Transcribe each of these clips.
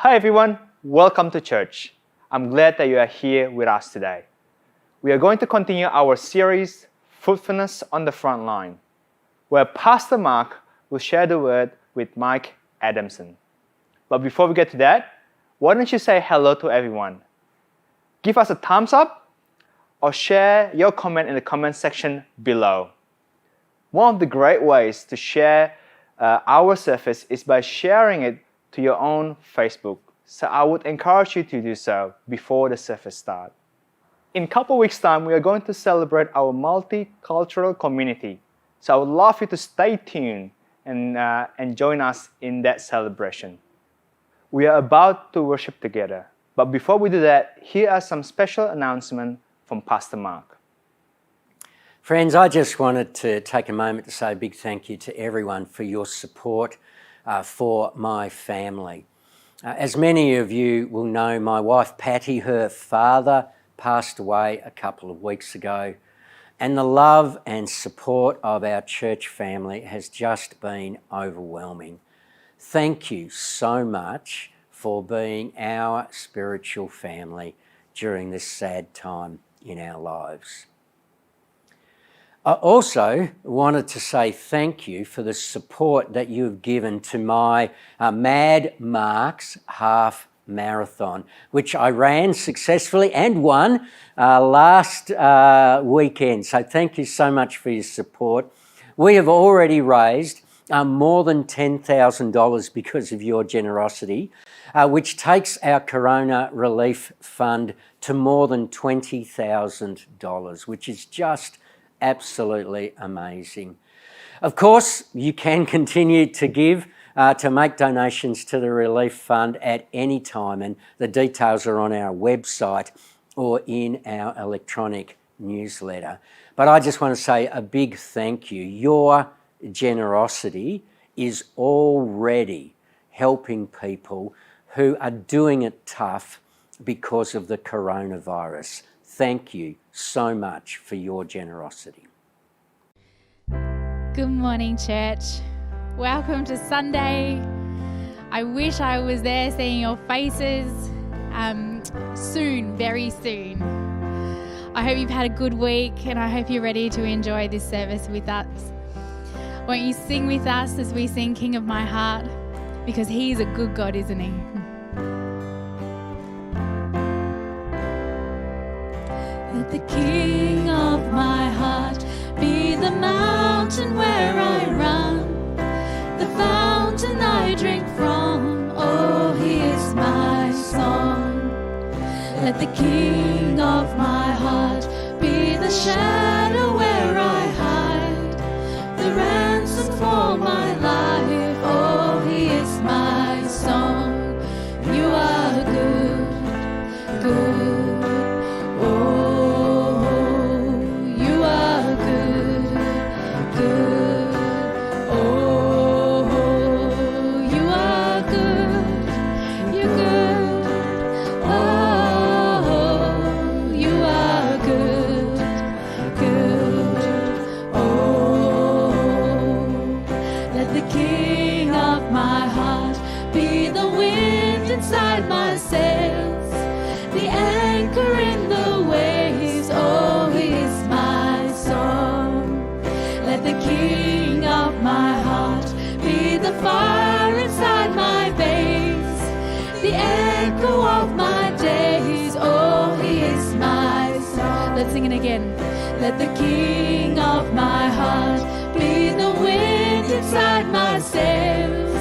Hi everyone, welcome to church. I'm glad that you are here with us today. We are going to continue our series, Fruitfulness on the Front Line, where Pastor Mark will share the word with Mike Adamson. But before we get to that, why don't you say hello to everyone? Give us a thumbs up or share your comment in the comment section below. One of the great ways to share our service is by sharing it to your own Facebook. So I would encourage you to do so before the service starts. In a couple of weeks' time, we are going to celebrate our multicultural community. So I would love you to stay tuned and join us in that celebration. We are about to worship together. But before we do that, here are some special announcements from Pastor Mark. Friends, I just wanted to take a moment to say a big thank you to everyone for your support for my family. As many of you will know, my wife Patty, her father passed away a couple of weeks ago, and the love and support of our church family has just been overwhelming. Thank you so much for being our spiritual family during this sad time in our lives. I also wanted to say thank you for the support that you've given to my Mad Marks half marathon, which I ran successfully and won last weekend. So thank you so much for your support. We have already raised more than $10,000 because of your generosity, which takes our Corona Relief Fund to more than $20,000, which is just absolutely amazing. Of course, you can continue to give, to make donations to the Relief Fund at any time, and the details are on our website or in our electronic newsletter. But I just want to say a big thank you. Your generosity is already helping people who are doing it tough because of the coronavirus. Thank you so much for your generosity. Good morning, church. Welcome to Sunday. I wish I was there seeing your faces soon, very soon. I hope you've had a good week, and I hope you're ready to enjoy this service with us. Won't you sing with us as we sing King of My Heart? Because He's a good God, isn't He? Let the King of my heart be the mountain where I run, the fountain I drink from. Oh, He is my song. Let the King of my heart be the shadow where I hide, the ransom for my life. Oh, He is my song. You are good, good. Let's sing it again. Let the King of my heart be the wind inside my sails,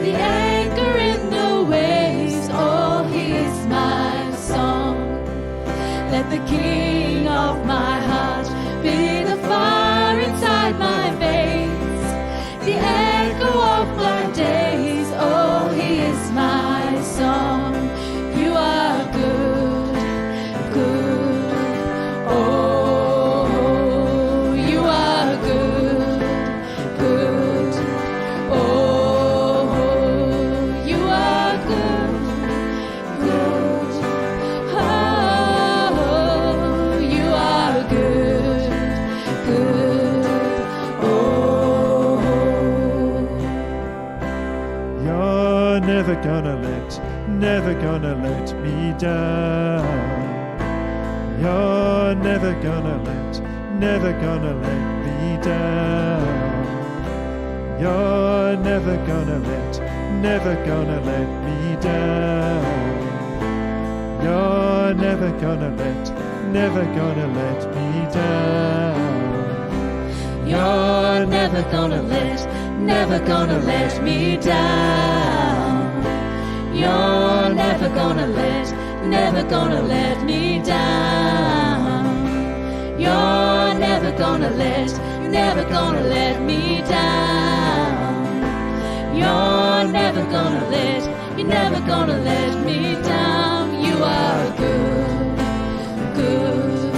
the anchor in the waves. Oh, He is my song. Let the King of my heart be the fire inside my veins, the echo of my days. Oh, He is my song. You are good, good. Never gonna let never gonna let me down. You're never gonna let me down. You're never gonna let me down. You're never gonna let me down. You're never gonna let me down. You're never gonna let me down. You're never gonna let me down. You're never gonna let me down. You are good, good.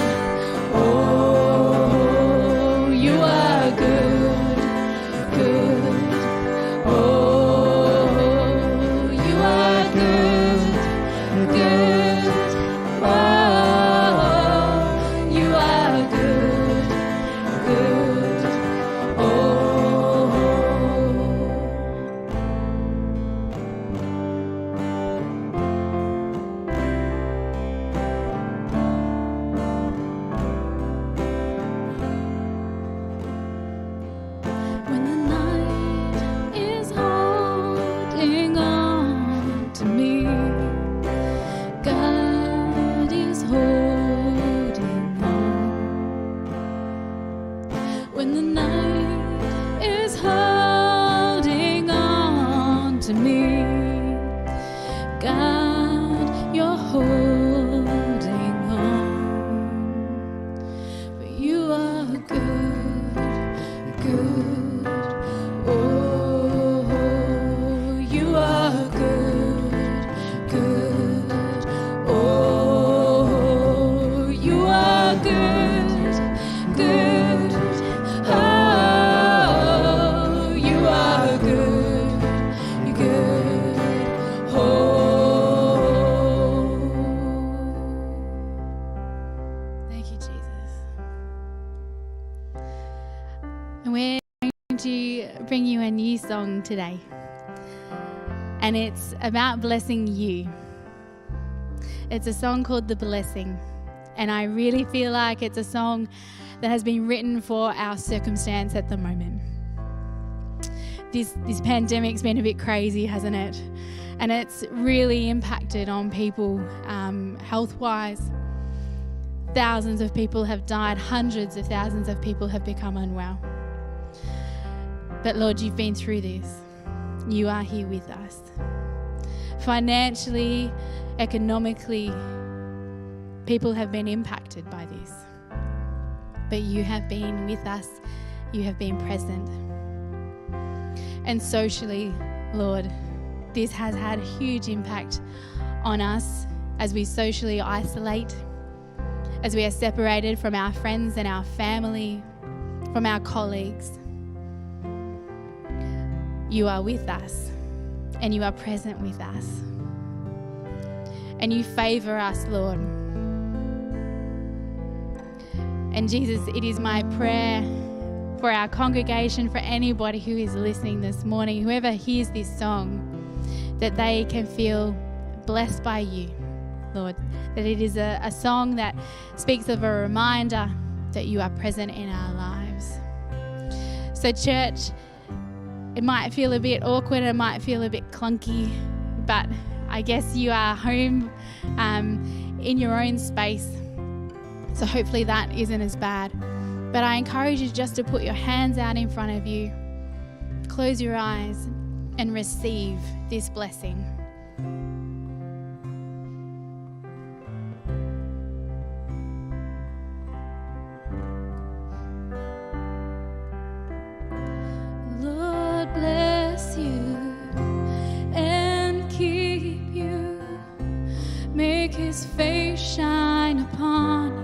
Oh, you are good, good. Oh, you are good, good. Oh, you are good, good. Oh. When the night is holding on to me, God is holding on. When the night is holding on to me, God, you're holding on. But you are good, good. Oh, you are good, good. Oh, you are good, good. Oh, you are good, good. Oh. Thank you, Jesus. And we're going to bring you a new song today. And it's about blessing you. It's a song called The Blessing. And I really feel like it's a song that has been written for our circumstance at the moment. This pandemic's been a bit crazy, hasn't it? And it's really impacted on people health-wise. Thousands of people have died. Hundreds of thousands of people have become unwell. But Lord, you've been through this. You are here with us. Financially, economically, people have been impacted by this. But you have been with us. You have been present. And socially, Lord, this has had a huge impact on us as we socially isolate, as we are separated from our friends and our family, from our colleagues. You are with us and you are present with us. And you favor us, Lord. And Jesus, it is my prayer for our congregation, for anybody who is listening this morning, whoever hears this song, that they can feel blessed by you, Lord. That it is a song that speaks of a reminder that you are present in our lives. So church, it might feel a bit awkward, it might feel a bit clunky, but I guess you are home in your own space. So hopefully that isn't as bad. But I encourage you just to put your hands out in front of you, close your eyes, and receive this blessing. Lord bless you and keep you, make his face shine upon you,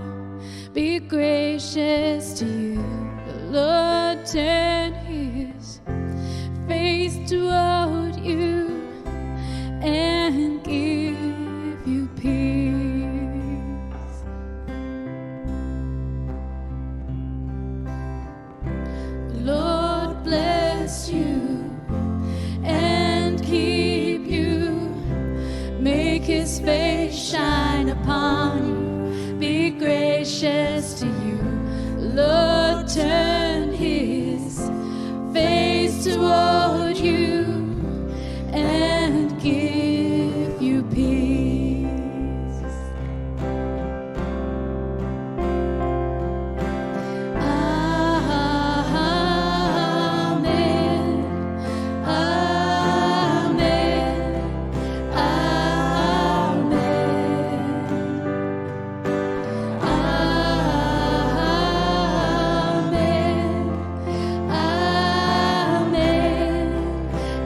be gracious to you. The Lord turn his face toward you and give you peace. The Lord bless you and keep you, face shine upon you, be gracious to you. Lord, turn his face toward you and give you peace. Amen.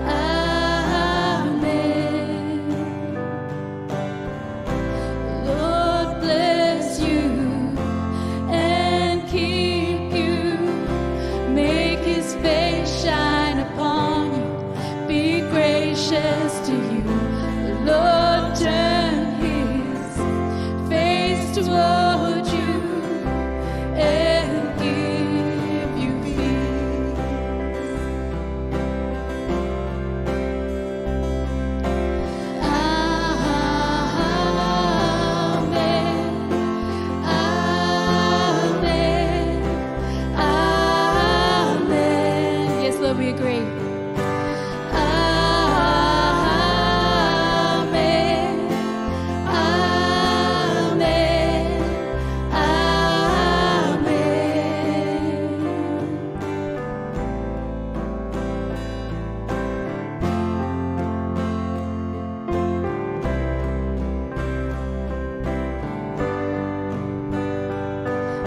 Amen. Lord bless you and keep you, make his face shine upon you, be gracious to you. The Lord turn his face toward you and give you peace. Amen. Amen. Amen. Yes, Lord, we agree. Amen. Amen.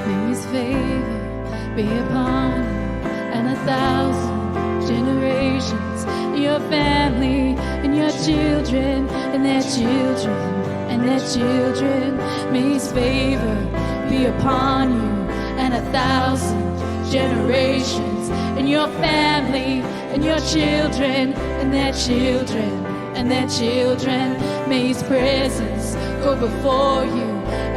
May his favor be upon you and 1,000 generations, your family and your children and their children and their children. May his favor be upon you and 1,000 generations, and your family and your children and their children and their children. May his presence go before you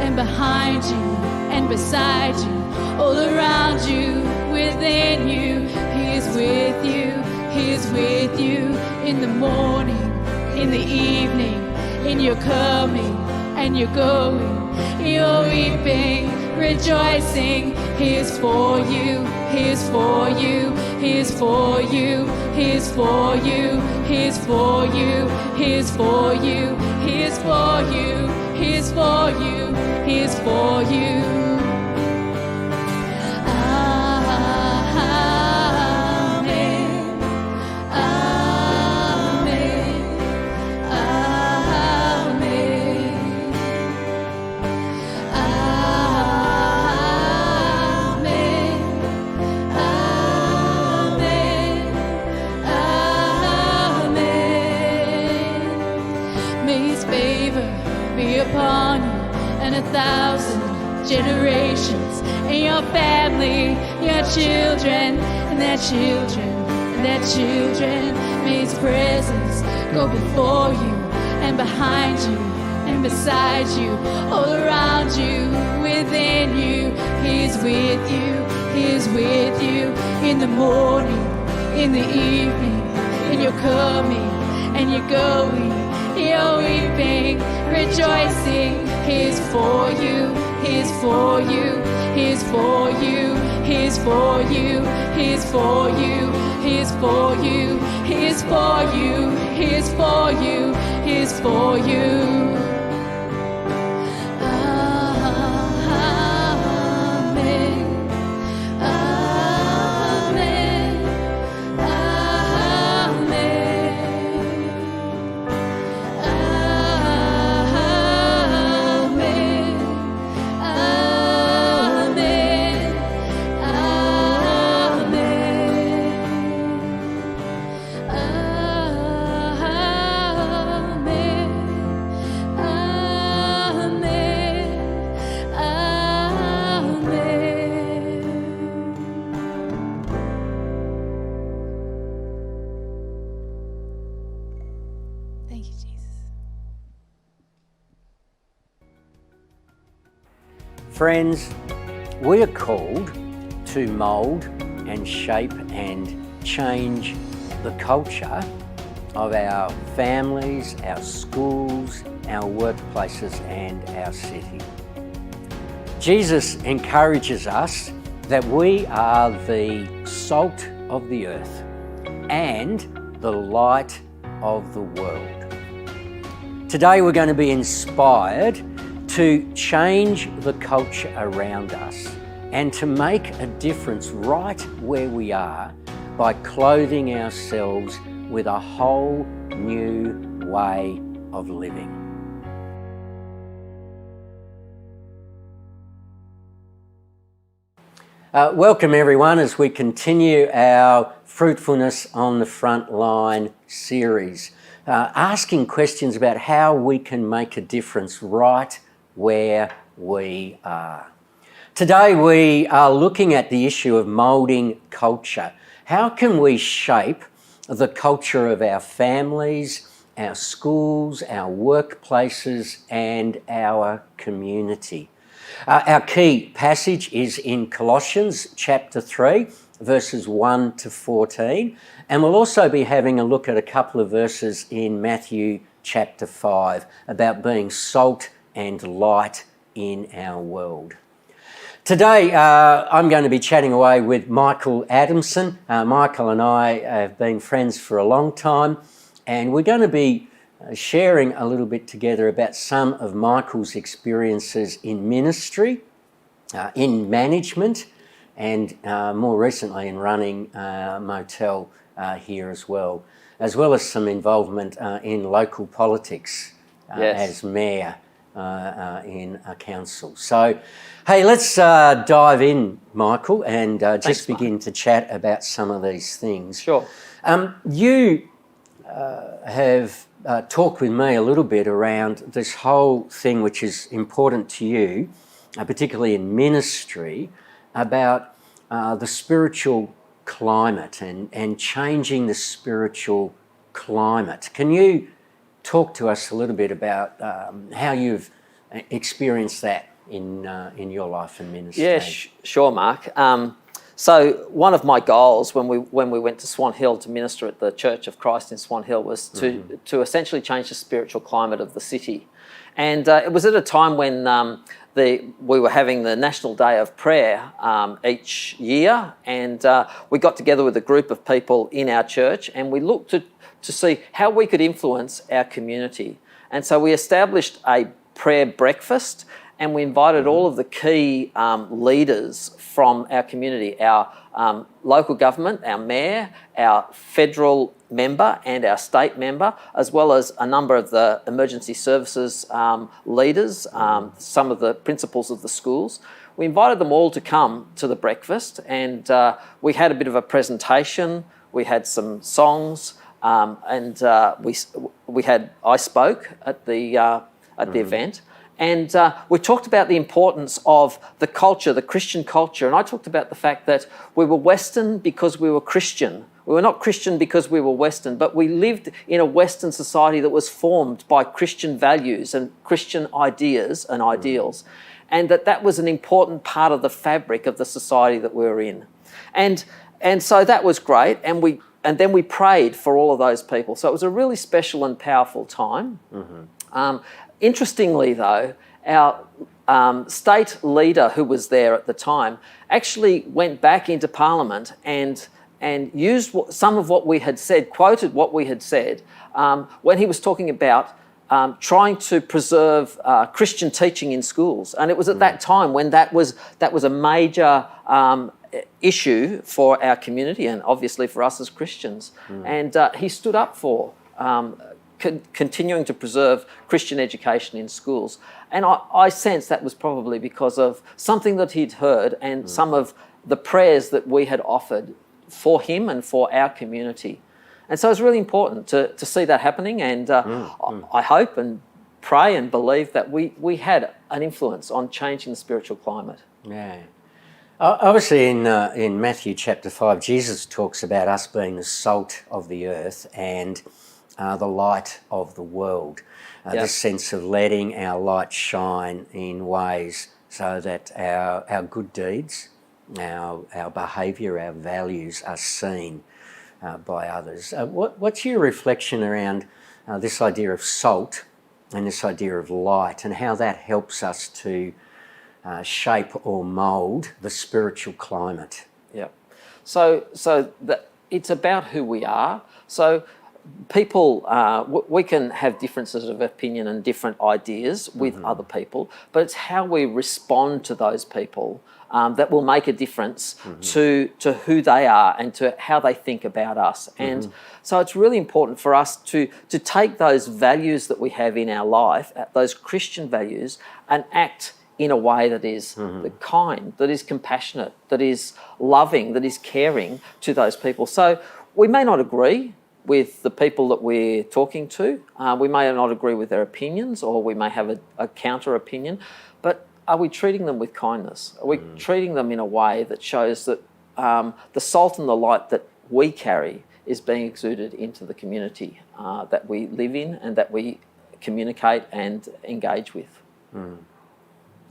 and behind you and beside you, all around you, within you. He is with you, he is with you in the morning, in the evening, in your coming and your going, your weeping, rejoicing. He is for you, he is for you, he is for you, he is for you, he is for you, he is for you, he is for you, he is for you, he is for you. Upon you and 1,000 generations, and your family, your children and their children and their children. May his presence go before you and behind you and beside you, all around you, within you. He is with you, he is with you in the morning, in the evening, in your coming and your going, your weeping, rejoicing. He is for you, he is for you, he is for you, he is for you, he is for you, he is for you, he is for you, he is for you, he is for you. Thank you, Jesus. Friends, we are called to mould and shape and change the culture of our families, our schools, our workplaces and our city. Jesus encourages us that we are the salt of the earth and the light of the world. Today we're going to be inspired to change the culture around us and to make a difference right where we are by clothing ourselves with a whole new way of living. Welcome everyone as we continue our Fruitfulness on the Front Line series, asking questions about how we can make a difference right where we are. Today we are looking at the issue of moulding culture. How can we shape the culture of our families, our schools, our workplaces and our community? Our key passage is in Colossians chapter 3, verses 1 to 14, and we'll also be having a look at a couple of verses in Matthew chapter 5 about being salt and light in our world. Today I'm going to be chatting away with Michael Adamson. Michael and I have been friends for a long time, and we're going to be sharing a little bit together about some of Michael's experiences in ministry, in management, and more recently in running a motel here as well as some involvement in local politics as mayor in a council. So, hey, let's dive in, Michael, and just begin to chat about some of these things. Sure. You have talked with me a little bit around this whole thing which is important to you, particularly in ministry, about the spiritual climate and changing the spiritual climate. Can you talk to us a little bit about how you've experienced that in your life and ministry? Yeah, sure, Mark. So one of my goals when we went to Swan Hill to minister at the Church of Christ in Swan Hill was to essentially change the spiritual climate of the city. And it was at a time when we were having the National Day of Prayer each year, and we got together with a group of people in our church and we looked to see how we could influence our community. And so we established a prayer breakfast and we invited all of the key leaders from our community, our local government, our mayor, our federal member and our state member, as well as a number of the emergency services leaders, some of the principals of the schools. We invited them all to come to the breakfast, and we had a bit of a presentation, we had some songs, and I spoke at the event. And we talked about the importance of the culture, the Christian culture. And I talked about the fact that we were Western because we were Christian. We were not Christian because we were Western, but we lived in a Western society that was formed by Christian values and Christian ideas and ideals. And that was an important part of the fabric of the society that we were in. And so that was great. And then we prayed for all of those people. So it was a really special and powerful time. Interestingly, though, our state leader who was there at the time actually went back into Parliament and used some of what we had said, quoted what we had said, when he was talking about trying to preserve Christian teaching in schools. And it was at that time when that was a major issue for our community and obviously for us as Christians. And he stood up for continuing to preserve Christian education in schools. And I sense that was probably because of something that he'd heard and some of the prayers that we had offered for him and for our community. And so it's really important to see that happening, and I hope and pray and believe that we had an influence on changing the spiritual climate. Yeah. Obviously in Matthew chapter 5, Jesus talks about us being the salt of the earth and the light of the world. This sense of letting our light shine in ways so that our good deeds, our behaviour, our values are seen by others. What's your reflection around this idea of salt and this idea of light and how that helps us to shape or mould the spiritual climate. Yeah. So it's about who we are. So people, we can have differences of opinion and different ideas with other people, but it's how we respond to those people that will make a difference to who they are and to how they think about us. And so it's really important for us to take those values that we have in our life, those Christian values, and act in a way that is kind, that is compassionate, that is loving, that is caring to those people. So we may not agree with the people that we're talking to. We may not agree with their opinions, or we may have a counter opinion, but are we treating them with kindness? Are we treating them in a way that shows that the salt and the light that we carry is being exuded into the community that we live in and that we communicate and engage with?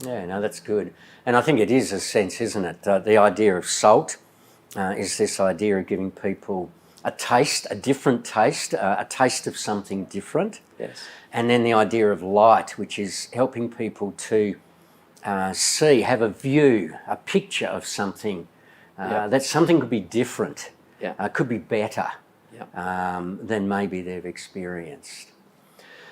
Yeah, no, that's good. And I think it is a sense, isn't it? The idea of salt is this idea of giving people a taste, a different taste, a taste of something different. Yes. And then the idea of light, which is helping people to see, have a view, a picture of something, that something could be different, could be better than maybe they've experienced.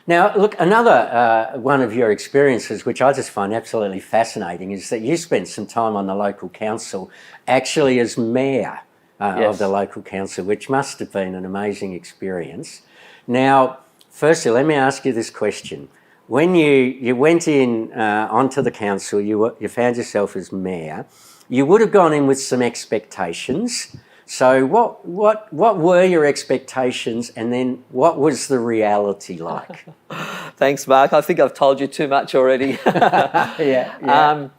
Now, look, another one of your experiences, which I just find absolutely fascinating, is that you spent some time on the local council actually as mayor of the local council, which must have been an amazing experience. Now, firstly, let me ask you this question. When you went in onto the council, you found yourself as mayor, you would have gone in with some expectations. So what were your expectations, and then what was the reality like? Thanks, Mark. I think I've told you too much already. Yeah.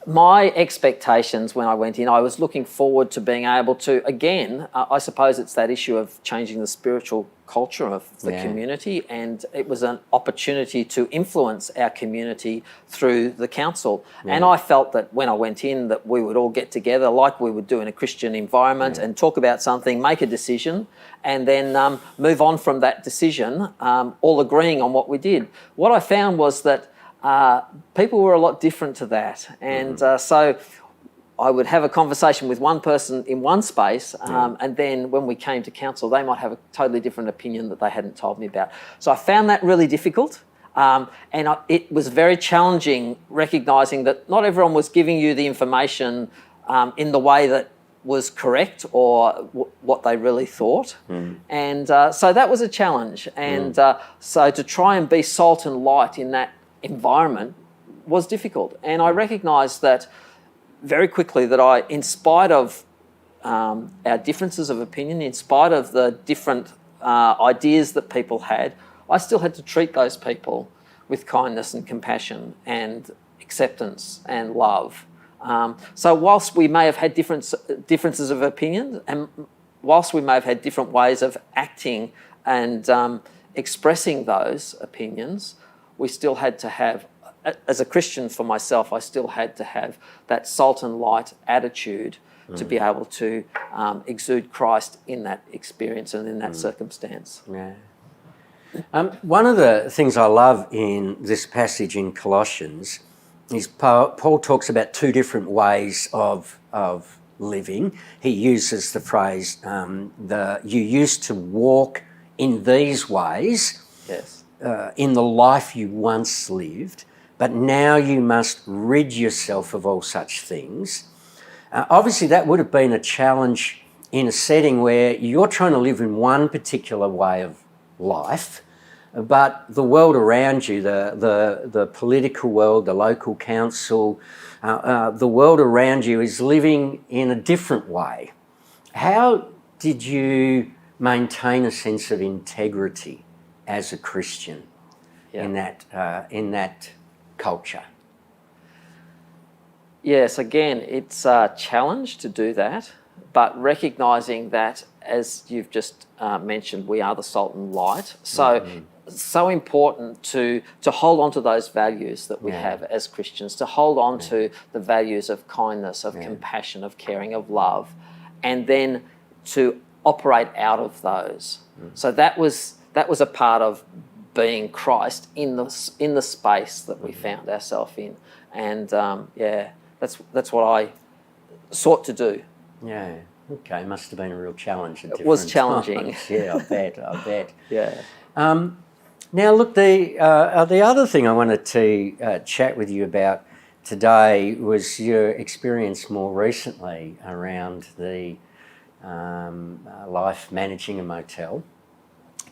My expectations when I went in, I was looking forward to being able to, again, I suppose it's that issue of changing the spiritual culture of the community, and it was an opportunity to influence our community through the council. And I felt that when I went in that we would all get together like we would do in a Christian environment and talk about something, make a decision, and then move on from that decision, all agreeing on what we did. What I found was that people were a lot different to that. And so I would have a conversation with one person in one space, and then when we came to council, they might have a totally different opinion that they hadn't told me about. So I found that really difficult. It was very challenging recognising that not everyone was giving you the information in the way that was correct or what they really thought. And so that was a challenge. And so to try and be salt and light in that environment was difficult. And I recognised that very quickly that in spite of our differences of opinion, in spite of the different ideas that people had, I still had to treat those people with kindness and compassion and acceptance and love. So whilst we may have had differences of opinion, and whilst we may have had different ways of acting and expressing those opinions, we still had to have, as a Christian for myself, I still had to have that salt and light attitude to be able to exude Christ in that experience and in that circumstance. Yeah. One of the things I love in this passage in Colossians is Paul talks about two different ways of living. He uses the phrase, you used to walk in these ways. Yes. In the life you once lived, but now you must rid yourself of all such things. Obviously, that would have been a challenge in a setting where you're trying to live in one particular way of life, but the world around you, the political world, the local council, the world around you is living in a different way. How did you maintain a sense of integrity as a Christian in that culture? Yes, again, it's a challenge to do that, but recognising that, as you've just mentioned, we are the salt and light. So important to hold on to those values that we have as Christians, to hold on to the values of kindness, of compassion, of caring, of love, and then to operate out of those. So that was a part of being Christ in the space that we found ourselves in. And that's what I sought to do. Yeah. Okay. Must have been a real challenge. At It was different challenging. times. Yeah, I bet. Yeah. Now, look, the other thing I wanted to chat with you about today was your experience more recently around the life managing a motel.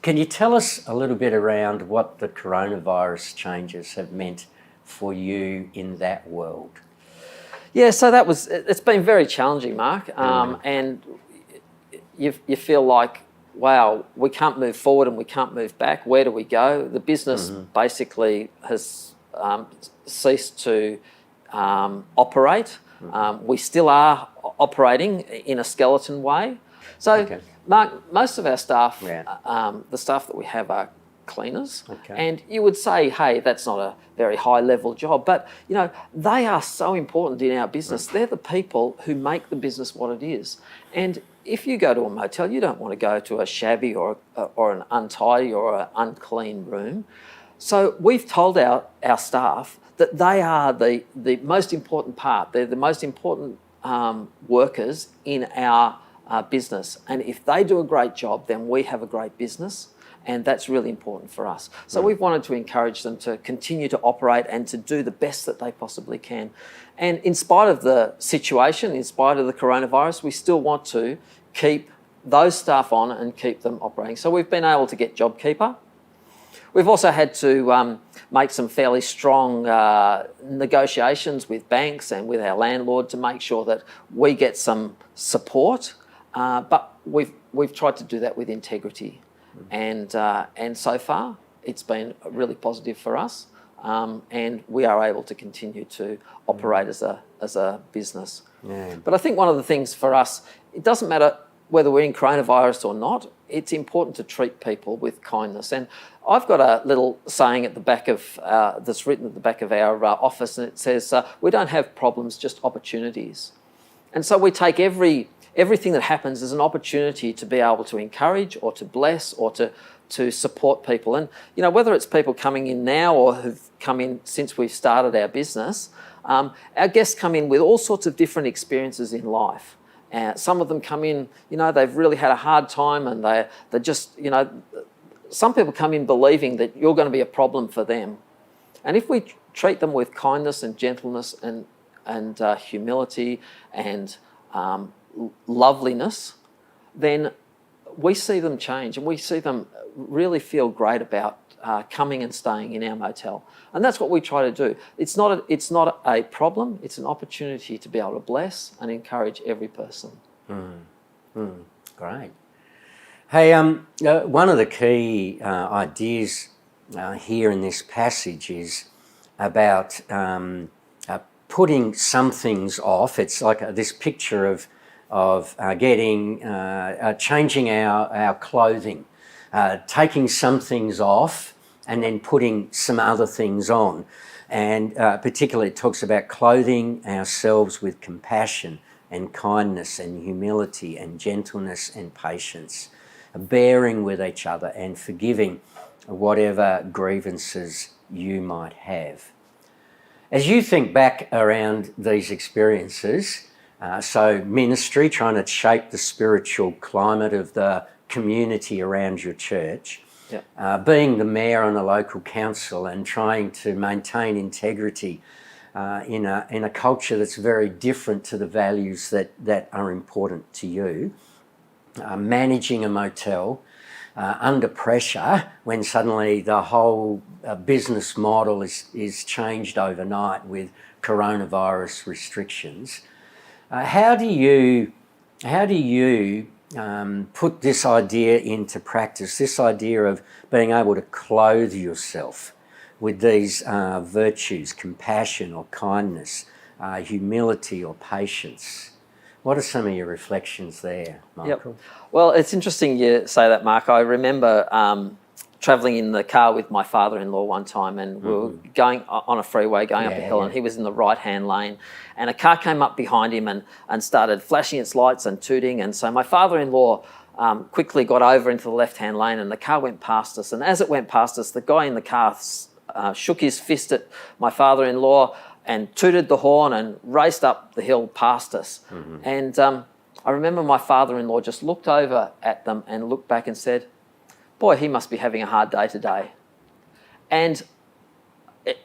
Can you tell us a little bit around what the coronavirus changes have meant for you in that world? Yeah, so it's been very challenging, Mark, and you feel like, wow, we can't move forward and we can't move back. Where do we go? The business basically has ceased to operate. We still are operating in a skeleton way. So, Mark, most of our staff, the staff that we have are cleaners, and you would say, hey, that's not a very high level job, but they are so important in our business. They're the people who make the business what it is. And if you go to a motel, you don't want to go to a shabby or an untidy or an unclean room. So we've told our staff that they are the most important part. They're the most important workers in our business. And if they do a great job, then we have a great business. And that's really important for us. So we've wanted to encourage them to continue to operate and to do the best that they possibly can. And in spite of the situation, in spite of the coronavirus, we still want to keep those staff on and keep them operating. So we've been able to get JobKeeper. We've also had to make some fairly strong negotiations with banks and with our landlord to make sure that we get some support. But we've tried to do that with integrity. And so far, it's been really positive for us, and we are able to continue to operate as a business. Yeah. But I think one of the things for us, it doesn't matter whether we're in coronavirus or not, it's important to treat people with kindness. And I've got a little saying at the back of that's written at the back of our office, and it says, "We don't have problems, just opportunities." And so we take everything that happens as an opportunity to be able to encourage or to bless or to support people. And, whether it's people coming in now or who've come in since we've started our business, our guests come in with all sorts of different experiences in life. Some of them come in, they've really had a hard time, and they're just, some people come in believing that you're going to be a problem for them. And if we treat them with kindness and gentleness and humility and loveliness, then we see them change, and we see them really feel great about coming and staying in our motel. And that's what we try to do. It's not a problem, it's an opportunity to be able to bless and encourage every person. Great. Hey, one of the key ideas here in this passage is about putting some things off. It's like this picture of changing our clothing, taking some things off and then putting some other things on. And particularly it talks about clothing ourselves with compassion and kindness and humility and gentleness and patience, bearing with each other and forgiving whatever grievances you might have. As you think back around these experiences, so ministry, trying to shape the spiritual climate of the community around your church, being the mayor on a local council and trying to maintain integrity in a culture that's very different to the values that are important to you, managing a motel under pressure when suddenly the whole business model is changed overnight with coronavirus restrictions. How do you put this idea into practice, this idea of being able to clothe yourself with these virtues, compassion or kindness, humility or patience? What are some of your reflections there, Michael? Yep. Well, it's interesting you say that, Mark. I remember travelling in the car with my father-in-law one time, and we were going on a freeway going up a hill, and he was in the right-hand lane, and a car came up behind him and started flashing its lights and tooting. And so my father-in-law quickly got over into the left-hand lane, and the car went past us. And as it went past us, the guy in the car shook his fist at my father-in-law and tooted the horn and raced up the hill past us. And I remember my father-in-law just looked over at them and looked back and said, "Boy, he must be having a hard day today." And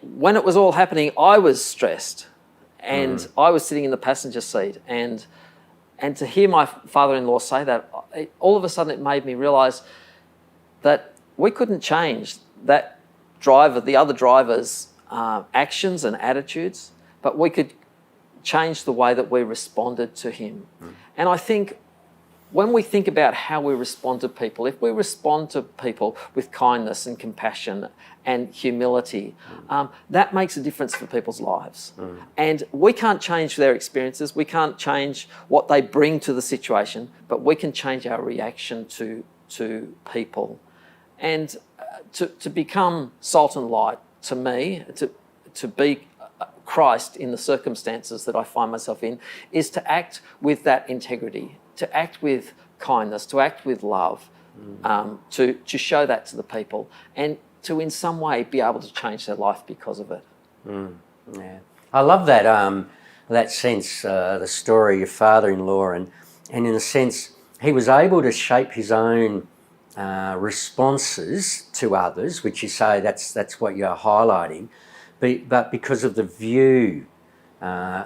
when it was all happening, I was stressed, and I was sitting in the passenger seat. And to hear my father-in-law say that, all of a sudden it made me realise that we couldn't change that driver, the other driver's actions and attitudes, but we could change the way that we responded to him. And I think when we think about how we respond to people, if we respond to people with kindness and compassion and humility, that makes a difference for people's lives. And we can't change their experiences, we can't change what they bring to the situation, but we can change our reaction to people. And to become salt and light, to me, to be Christ in the circumstances that I find myself in, is to act with that integrity, to act with kindness, to act with love, to show that to the people, and to in some way be able to change their life because of it. Yeah, I love that that sense, the story of your father-in-law, and in a sense he was able to shape his own responses to others, which you say that's what you're highlighting, but because of the view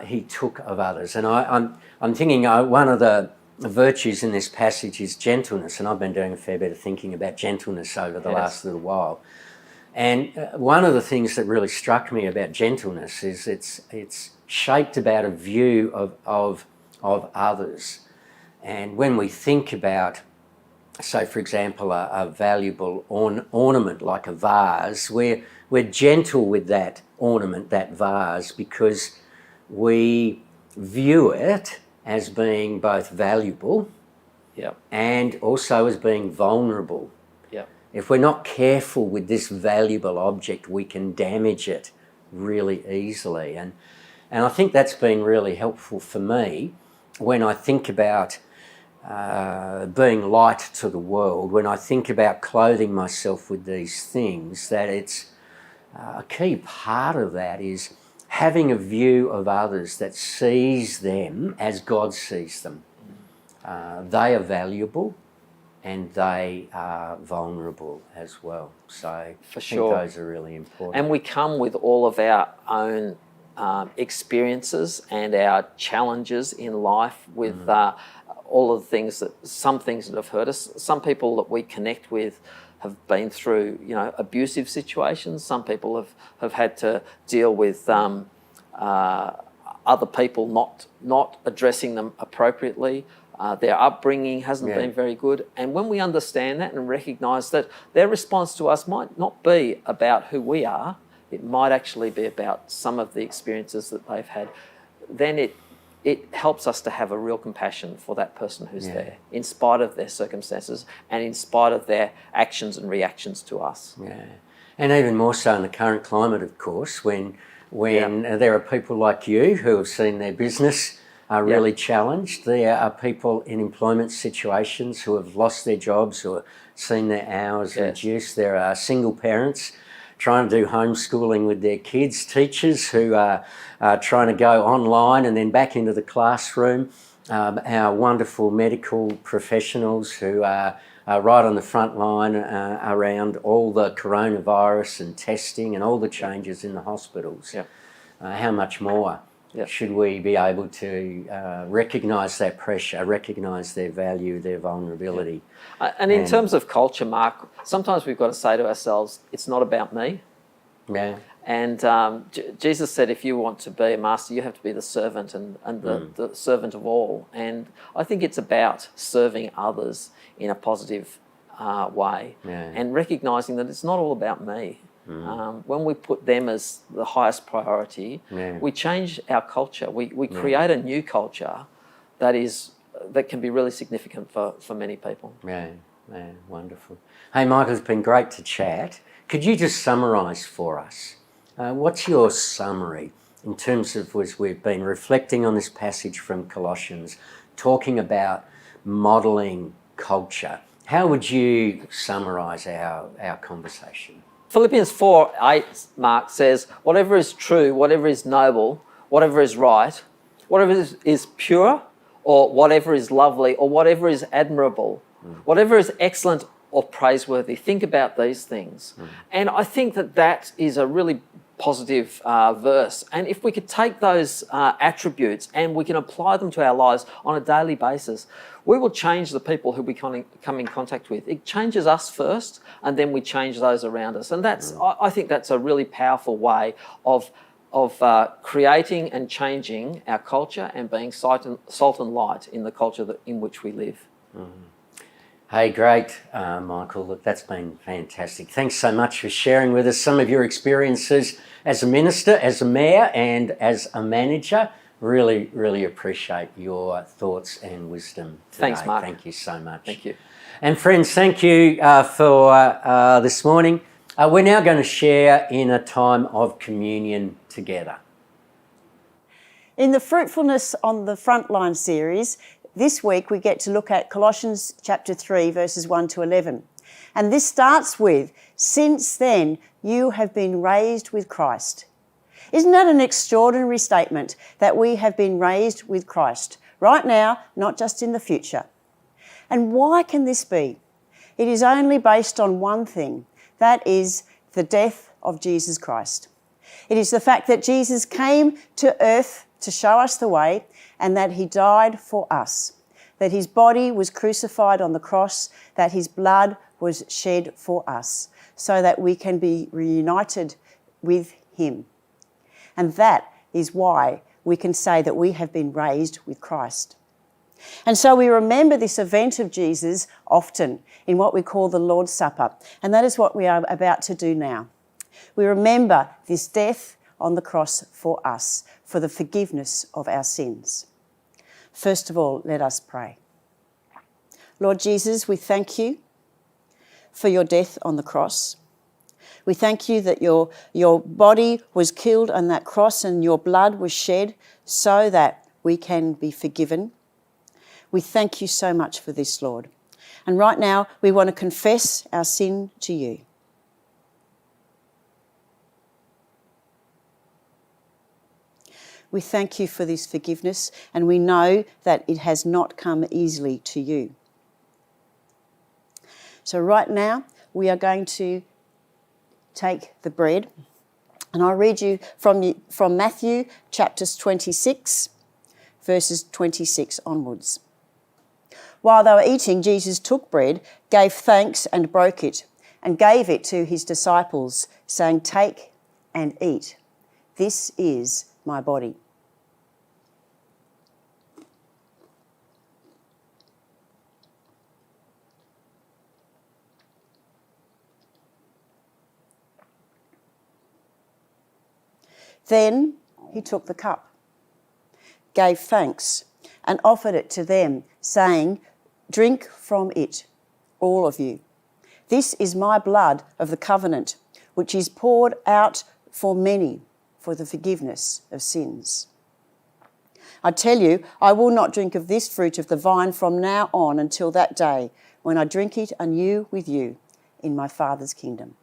he took of others. And I'm thinking one of the virtues in this passage is gentleness, and I've been doing a fair bit of thinking about gentleness over the last little while. And one of the things that really struck me about gentleness is it's shaped about a view of others. And when we think about, so for example, a valuable ornament like a vase, we're gentle with that ornament, that vase, because we view it as being both valuable and also as being vulnerable. If we're not careful with this valuable object, we can damage it really easily. And I think that's been really helpful for me when I think about being light to the world, when I think about clothing myself with these things, that it's a key part of that is having a view of others that sees them as God sees them. They are valuable and they are vulnerable as well. So For I sure. think those are really important. And we come with all of our own experiences and our challenges in life with all of the things some things that have hurt us. Some people that we connect with have been through, abusive situations. Some people have had to deal with other people not addressing them appropriately. Their upbringing hasn't been very good. And when we understand that and recognise that their response to us might not be about who we are, it might actually be about some of the experiences that they've had, then it helps us to have a real compassion for that person who's there, in spite of their circumstances and in spite of their actions and reactions to us. Yeah, and even more so in the current climate, of course, when there are people like you who have seen their business really challenged. There are people in employment situations who have lost their jobs, who have seen their hours reduced. There are single parents trying to do homeschooling with their kids, teachers who are trying to go online and then back into the classroom, our wonderful medical professionals who are right on the front line around all the coronavirus and testing and all the changes in the hospitals. How much more should we be able to recognise that pressure, recognise their value, their vulnerability? And in terms of culture, Mark, sometimes we've got to say to ourselves, it's not about me. Yeah. And Jesus said, if you want to be a master, you have to be the servant and the servant of all. And I think it's about serving others in a positive way and recognising that it's not all about me. When we put them as the highest priority, we change our culture. We create a new culture that can be really significant for many people. Yeah, wonderful. Hey, Michael, it's been great to chat. Could you just summarise for us? What's your summary in terms of, as we've been reflecting on this passage from Colossians, talking about modelling culture. How would you summarise our conversation? Philippians 4:8, Mark says, whatever is true, whatever is noble, whatever is right, whatever is pure, or whatever is lovely, or whatever is admirable, whatever is excellent or praiseworthy, think about these things. And I think that is a really positive verse. And if we could take those attributes and we can apply them to our lives on a daily basis, we will change the people who we come in contact with. It changes us first, and then we change those around us. And I think that's a really powerful way of creating and changing our culture and being salt and light in the culture in which we live. Hey, great, Michael. Look, that's been fantastic. Thanks so much for sharing with us some of your experiences as a minister, as a mayor, and as a manager. Really, really appreciate your thoughts and wisdom today. Thanks, Mark. Thank you so much. Thank you. And friends, thank you for this morning. We're now going to share in a time of communion together. In the Fruitfulness on the Frontline series, this week we get to look at Colossians chapter 3, verses 1 to 11. And this starts with, since then you have been raised with Christ. Isn't that an extraordinary statement, that we have been raised with Christ, right now, not just in the future? And why can this be? It is only based on one thing, that is the death of Jesus Christ. It is the fact that Jesus came to earth to show us the way, and that he died for us, that his body was crucified on the cross, that his blood was shed for us, so that we can be reunited with him. And that is why we can say that we have been raised with Christ. And so we remember this event of Jesus often in what we call the Lord's Supper, and that is what we are about to do now. We remember this death on the cross for us, for the forgiveness of our sins. First of all, let us pray. Lord Jesus, we thank you for your death on the cross. We thank you that your body was killed on that cross and your blood was shed so that we can be forgiven. We thank you so much for this, Lord. And right now, we want to confess our sin to you. We thank you for this forgiveness, and we know that it has not come easily to you. So right now, we are going to take the bread, and I'll read you from Matthew chapters 26, verses 26 onwards. While they were eating, Jesus took bread, gave thanks and broke it, and gave it to his disciples, saying, "Take and eat. This is my body." Then he took the cup, gave thanks, and offered it to them, saying, "Drink from it, all of you. This is my blood of the covenant, which is poured out for many for the forgiveness of sins. I tell you, I will not drink of this fruit of the vine from now on until that day when I drink it anew with you in my Father's kingdom."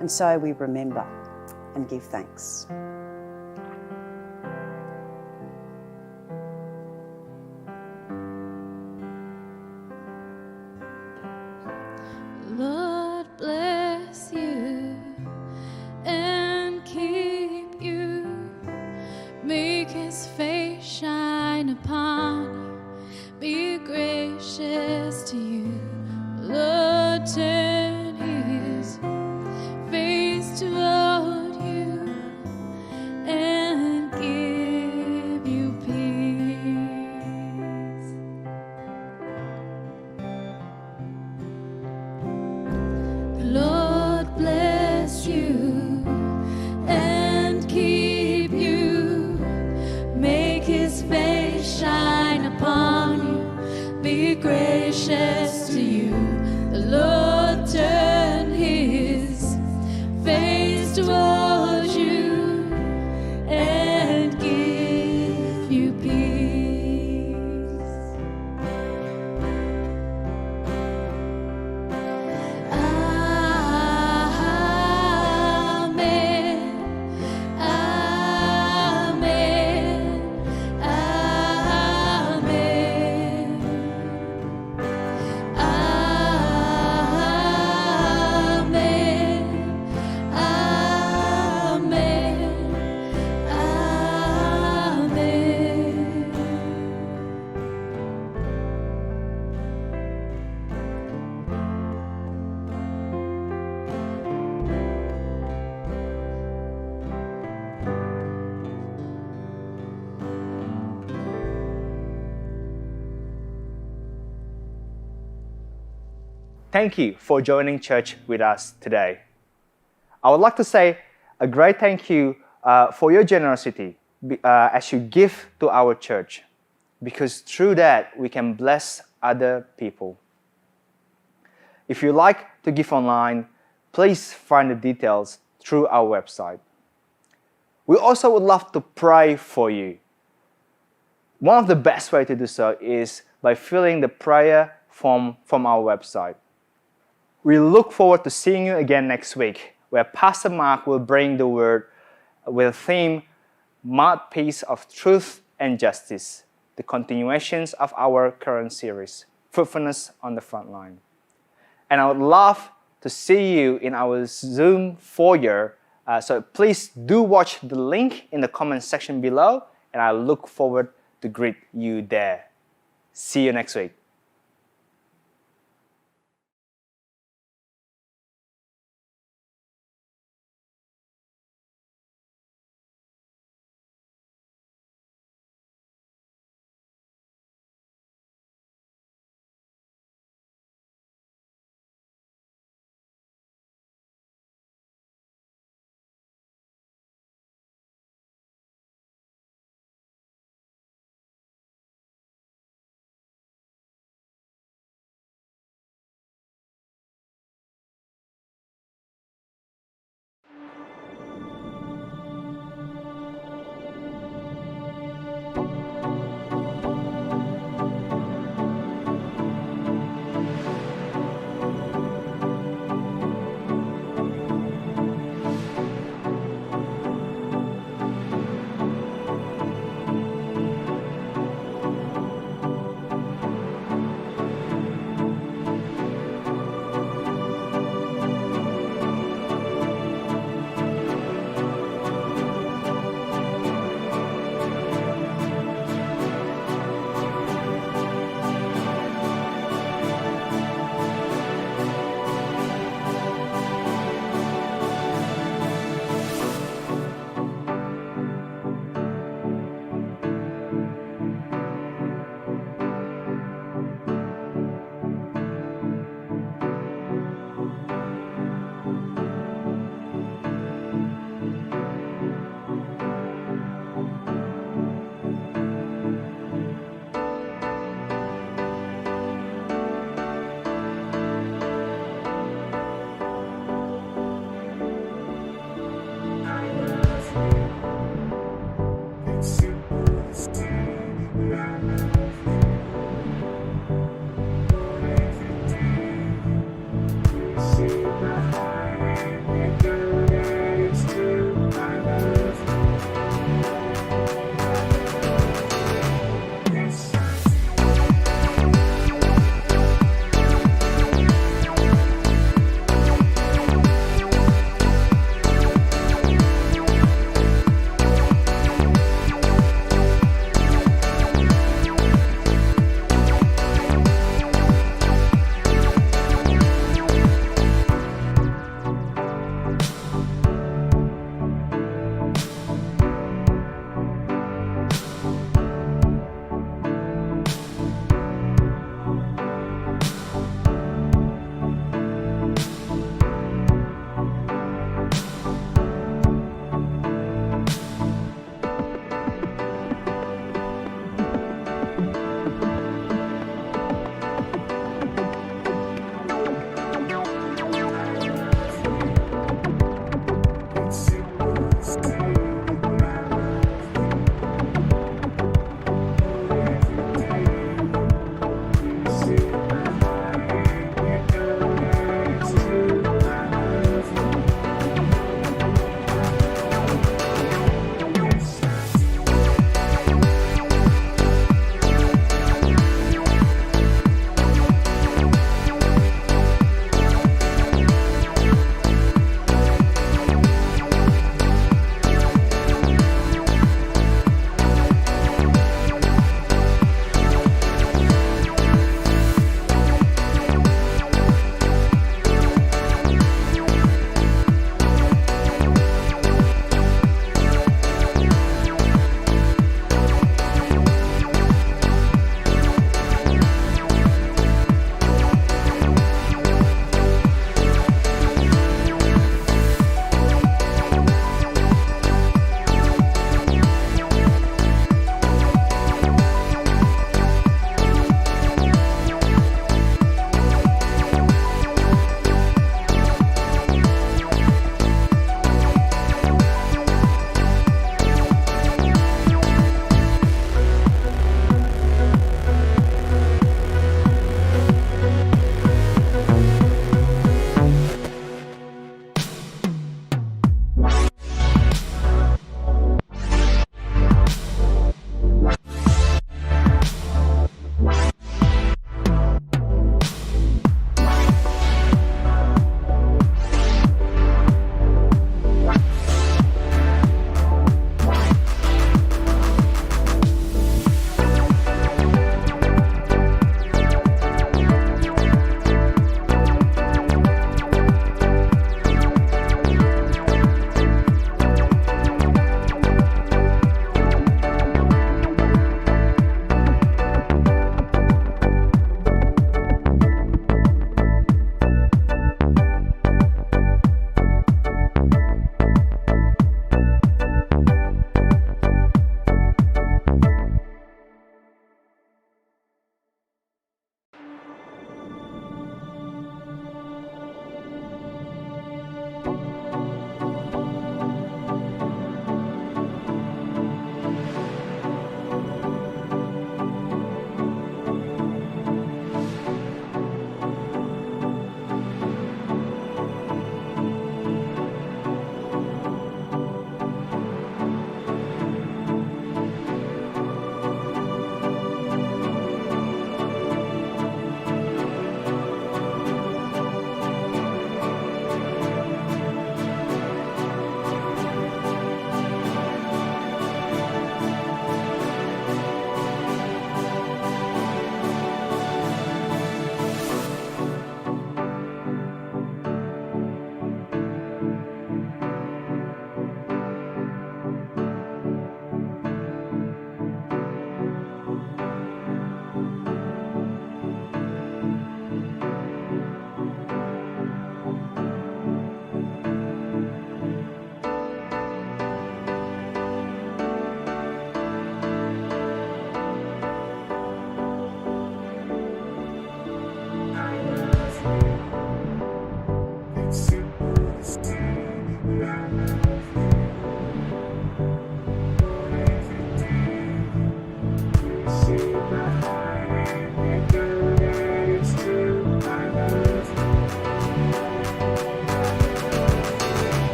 And so we remember and give thanks. Lord bless you and keep you. Make his face shine upon you. Be gracious to you. Lord turn his face toward you Thank you for joining church with us today. I would like to say a great thank you for your generosity as you give to our church, because through that we can bless other people. If you like to give online, please find the details through our website. We also would love to pray for you. One of the best ways to do so is by filling the prayer form from our website. We look forward to seeing you again next week, where Pastor Mark will bring the word with a theme, Mouthpiece of Truth and Justice, the continuations of our current series, Fruitfulness on the Frontline. And I would love to see you in our Zoom foyer, so please do watch the link in the comment section below, and I look forward to greet you there. See you next week.